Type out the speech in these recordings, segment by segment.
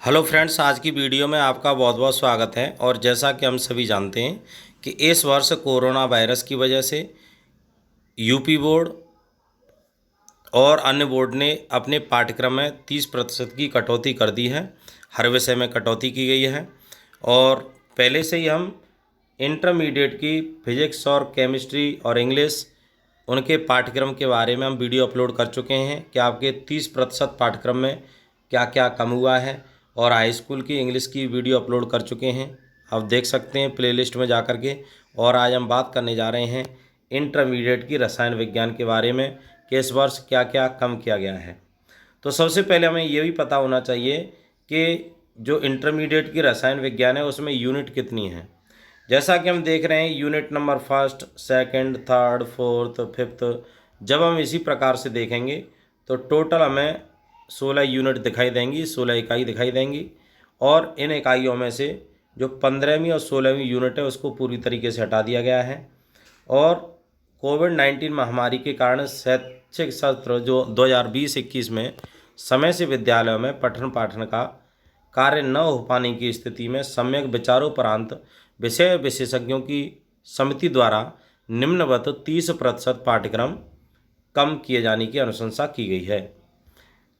Hello friends, आज की video में आपका बहुत बहुत स्वागत है। और जैसा कि हम सभी जानते हैं कि इस वर्ष कोरोना वायरस की वजह से यूपी बोर्ड और अन्य बोर्ड ने अपने पाठ्यक्रम में 30% की कटौती कर दी है। हर विषय में कटौती की गई है। और पहले से ही हम इंटरमीडिएट की फिजिक्स और केमिस्ट्री और इंग्लिश उनके पाठ्यक्रम के बारे में हम वीडियो अपलोड कर चुके हैं कि आपके 30% पाठ्यक्रम में क्या क्या कम हुआ है। और हाई स्कूल की इंग्लिश की वीडियो अपलोड कर चुके हैं, आप देख सकते हैं प्लेलिस्ट में जा कर के। और आज हम बात करने जा रहे हैं इंटरमीडिएट की रसायन विज्ञान के बारे में कि इस वर्ष क्या क्या कम किया गया है। तो सबसे पहले हमें ये भी पता होना चाहिए कि जो इंटरमीडिएट की रसायन विज्ञान है उसमें यूनिट कितनी है। जैसा कि हम देख रहे हैं unit number first, second, third, fourth, fifth, जब हम इसी प्रकार से देखेंगे तो टोटल हमें 16 यूनिट दिखाई देंगी, 16 इकाई दिखाई देंगी। और इन इकाइयों में से जो 15वीं और 16वीं यूनिट है उसको पूरी तरीके से हटा दिया गया है। और कोविड-19 महामारी के कारण शैक्षिक सत्र जो 2020-21 में समय से विद्यालयों में पठन पाठन का कार्य न हो पाने की स्थिति में सम्यक विचारोपरांत विषय विशेषज्ञों की समिति द्वारा निम्नवत 30% पाठ्यक्रम कम किए जाने की अनुशंसा की गई है।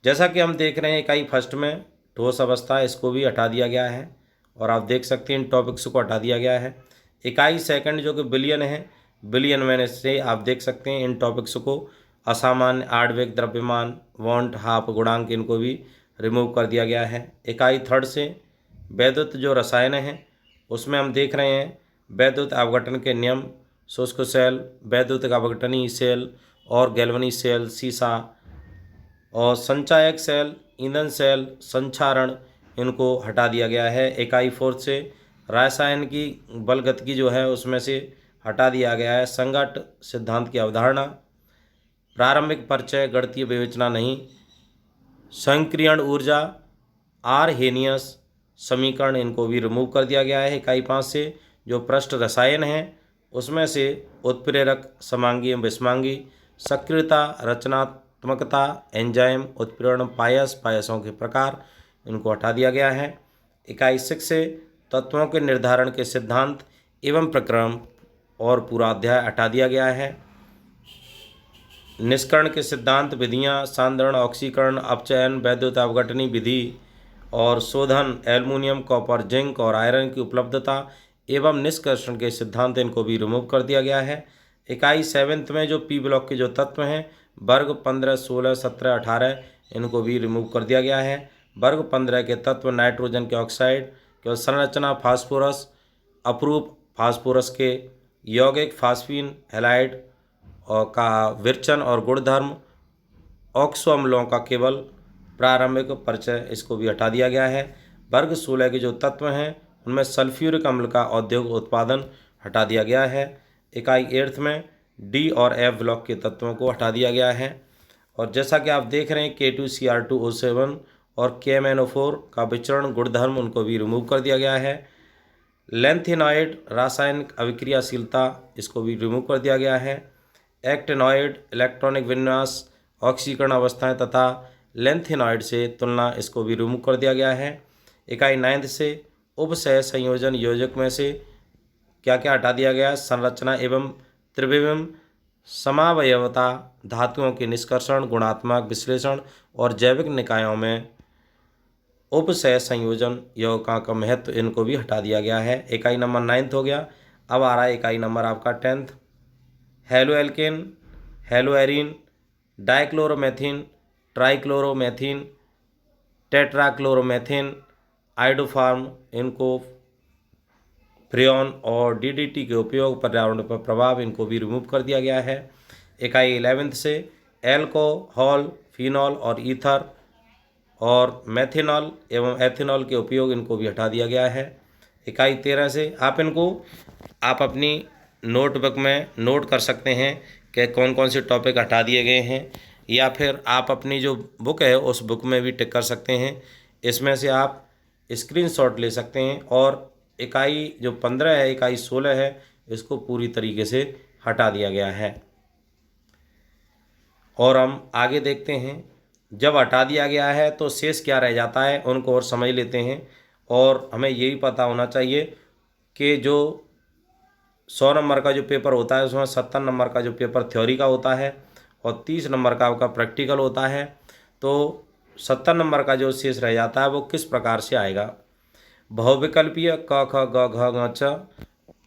जैसा कि हम देख रहे हैं इकाई फर्स्ट में ठोस अवस्था, इसको भी हटा दिया गया है। और आप देख सकते हैं इन टॉपिक्स को हटा दिया गया है। इकाई सेकंड जो कि बिलियन है, बिलियन में से आप देख सकते हैं इन टॉपिक्स को असामान्य, आणविक, द्रव्यमान, वॉन्ट, हाफ, गुणांक, इनको भी रिमूव कर दिया गया है। इकाई थर्ड से वैद्युत जो रसायन है उसमें हम देख रहे हैं वैद्युत अपघटन के नियम, शुष्क सेल, वैद्युत अपघटनी सेल और गैल्वनी सेल, सीसा और संचायक सेल, ईंधन सेल, संचारण, इनको हटा दिया गया है। इकाई फोर्थ से रासायन की बलगतिकी जो है उसमें से हटा दिया गया है। संघट्ट सिद्धांत की अवधारणा, प्रारंभिक परिचय, गणितीय विवेचना नहीं, संक्रियण ऊर्जा, आरहेनियस समीकरण, इनको भी रिमूव कर दिया गया है। इकाई 5 से जो पृष्ठ रसायन है उसमें से उत्प्रेरक, समांगी एवं विषमांगी, सक्रियता, रचनात्मकता, एंजाइम, उत्प्रेरण, पायसों के प्रकार, इनको हटा दिया गया है। इकाई 6 से तत्वों के निर्धारण के सिद्धांत एवं प्रक्रम और पूरा अध्याय हटा दिया गया है। निष्करण के सिद्धांत, विधियाँ, सांद्रण, ऑक्सीकरण, अपचयन, वैद्युत अपघटनी विधि और शोधन, एल्युमिनियम, कॉपर, जिंक और आयरन की उपलब्धता एवं निष्कर्षण के सिद्धांत, इनको भी रिमूव कर दिया गया है। इकाई 7th में जो पी ब्लॉक के जो तत्व हैं वर्ग 15, 16, 17, 18, इनको भी रिमूव कर दिया गया है। वर्ग 15 के तत्व नाइट्रोजन के ऑक्साइड के संरचना, फास्फोरस, अपरूप फास्फोरस के यौगिक, फास्फीन हैलाइड और का विरचन और गुणधर्म, ऑक्सो अम्लों का केवल प्रारंभिक परिचय, इसको भी हटा दिया गया है। वर्ग 16 के जो तत्व हैं उनमें सल्फ्यूरिक अम्ल का औद्योगिक उत्पादन हटा दिया गया है। इकाई 8th में डी और एफ ब्लॉक के तत्वों को हटा दिया गया है। और जैसा कि आप देख रहे हैं K2Cr2O7 और KMnO4 का विचरण, गुणधर्म, उनको भी रिमूव कर दिया गया है। लेंथेनॉइड रासायनिक अभिक्रियाशीलता, इसको भी रिमूव कर दिया गया है। एक्टेनॉइड इलेक्ट्रॉनिक विन्यास, ऑक्सीकरण अवस्थाएं तथा लेंथेनॉइड से तुलना, इसको भी रिमूव कर दिया गया है। इकाई 9th से उपसह संयोजन योजक में से क्या क्या हटा दिया गया है। संरचना एवं त्रिविम समावयवता, धातुओं के निष्कर्षण, गुणात्मक विश्लेषण और जैविक निकायों में उपसह संयोजन यौगिकों का महत्व, इनको भी हटा दिया गया है। इकाई नंबर 9th हो गया। अब आ रहा है इकाई नंबर आपका 10th। Haloalkane, haloarene, dichloromethane, trichloromethane, tetrachloromethane, iodoform, इनको फ्रेऑन और डीडीटी के उपयोग, पर्यावरण पर प्रभाव, इनको भी रिमूव कर दिया गया है। इकाई 11th से एल्कोहल, फिनॉल और ईथर और मेथेनॉल एवं एथेनॉल के उपयोग, इनको भी हटा दिया गया है। इकाई 13 से आप अपनी नोटबुक में नोट कर सकते हैं कि कौन कौन से टॉपिक हटा दिए गए हैं, या फिर आप अपनी जो बुक है उस बुक में भी टिक कर सकते हैं। इसमें से आप स्क्रीनशॉट ले सकते हैं। और इकाई जो 15 है, इकाई 16 है, इसको पूरी तरीके से हटा दिया गया है। और हम आगे देखते हैं जब हटा दिया गया है तो शेष क्या रह जाता है उनको और समझ लेते हैं। और हमें यही पता होना चाहिए कि जो 100 नंबर का जो पेपर होता है उसमें 70 नंबर का जो पेपर थ्योरी का होता है और 30 नंबर का आपका प्रैक्टिकल होता है। तो 70 नंबर का जो शेष रह जाता है वो किस प्रकार से आएगा। बहुविकल्पीय क ख ग घ ङ छ,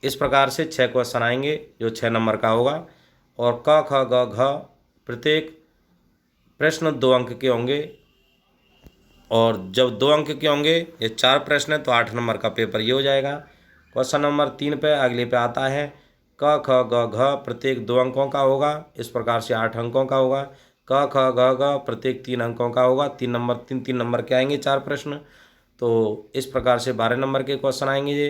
इस प्रकार से 6 क्वेश्चन आएंगे जो 6 नंबर का होगा। और क ख ग घ प्रत्येक प्रश्न 2 अंक के होंगे। और जब 2 अंक के होंगे, ये 4 प्रश्न है तो 8 नंबर का पेपर ये हो जाएगा। क्वेश्चन नंबर 3 पे अगले पे आता है क ख ग घ प्रत्येक 2 अंकों का होगा, इस प्रकार से 8 अंकों का होगा। क ख ग घ प्रत्येक 3 अंकों का होगा, 3 नंबर के आएंगे 4 प्रश्न। तो इस प्रकार से 12 नंबर के क्वेश्चन आएंगे ये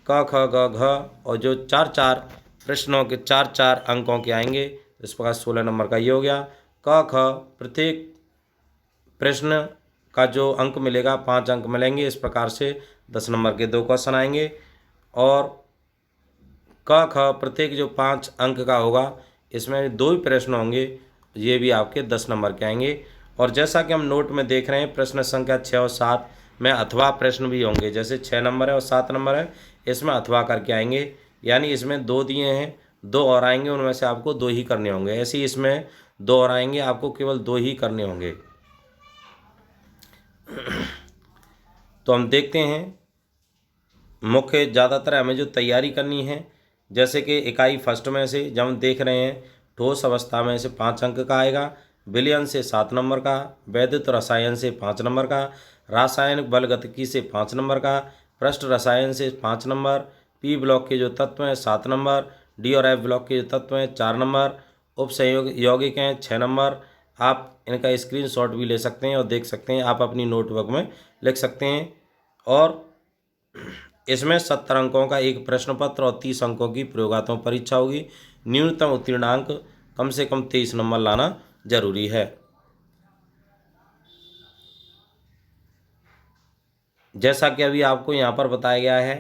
क ख ग घ। और जो 4 प्रश्नों के 4 अंकों के आएंगे, इस प्रकार 16 नंबर का ये हो गया। क ख प्रत्येक प्रश्न का जो अंक मिलेगा 5 अंक मिलेंगे, इस प्रकार से 10 नंबर के 2 क्वेश्चन आएंगे। और क ख प्रत्येक जो 5 अंक का होगा इसमें 2 ही प्रश्न होंगे, ये भी आपके 10 नंबर के आएंगे। और जैसा कि हम नोट में देख रहे हैं प्रश्न संख्या 6 और 7 में अथवा प्रश्न भी होंगे, जैसे 6 नंबर है और 7 नंबर है इसमें अथवा करके आएंगे, यानी इसमें 2 दिए हैं, 2 और आएंगे, उनमें से आपको 2 ही करने होंगे। ऐसे ही इसमें 2 और आएंगे, आपको केवल 2 ही करने होंगे। तो हम देखते हैं मुख्य ज़्यादातर हमें जो तैयारी करनी है, जैसे कि इकाई फर्स्ट में से जब हम देख रहे हैं ठोस अवस्था में से 5 अंक का आएगा, विलयन से 7 नंबर का, वैद्युत रसायन से 5 नंबर का, रासायनिक बल गतिकी से 5 नंबर का, पृष्ठ रसायन से 5 नंबर, पी ब्लॉक के जो तत्व हैं 7 नंबर, डी और एफ ब्लॉक के जो तत्व हैं 4 नंबर, उपसंयोग यौगिक हैं 6 नंबर। आप इनका स्क्रीनशॉट भी ले सकते हैं और देख सकते हैं, आप अपनी नोटबुक में लिख सकते हैं। और इसमें 70 अंकों का एक प्रश्न पत्र और 30 अंकों की प्रयोगात्मक परीक्षा होगी। न्यूनतम उत्तीर्णांक कम से कम 23 नंबर लाना जरूरी है। जैसा कि अभी आपको यहाँ पर बताया गया है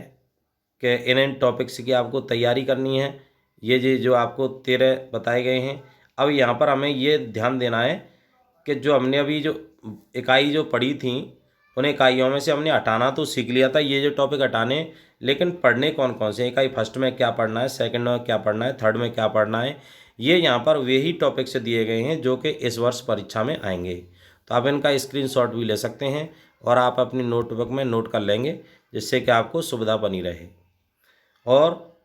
कि इन टॉपिक्स की आपको तैयारी करनी है, ये जो आपको 13 बताए गए हैं। अब यहाँ पर हमें ये ध्यान देना है कि जो हमने अभी जो इकाई जो पढ़ी थी उन इकाइयों में से हमने हटाना तो सीख लिया था, ये जो टॉपिक हटाने, लेकिन पढ़ने कौन कौन से, इकाई फर्स्ट में क्या पढ़ना है, सेकंड में क्या पढ़ना है, थर्ड में क्या पढ़ना है, ये यहाँ पर वे ही टॉपिक से दिए गए हैं जो कि इस वर्ष परीक्षा में आएंगे। तो आप इनका स्क्रीनशॉट भी ले सकते हैं और आप अपनी नोटबुक में नोट कर लेंगे, जिससे कि आपको सुविधा बनी रहे। और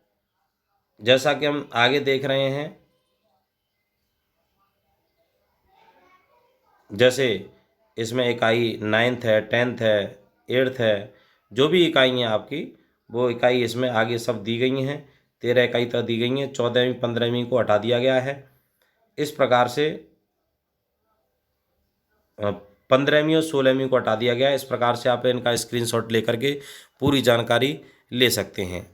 जैसा कि हम आगे देख रहे हैं, जैसे इसमें इकाई 9th है, 10th है, 8th है, जो भी इकाई हैं आपकी वो इकाई इसमें आगे सब दी गई हैं। 13 इकाई तक दी गई हैं, 14वीं 15वीं को हटा दिया गया है। इस प्रकार से 15वीं और 16वीं को हटा दिया गया है। इस प्रकार से आप इनका स्क्रीनशॉट लेकर के पूरी जानकारी ले सकते हैं।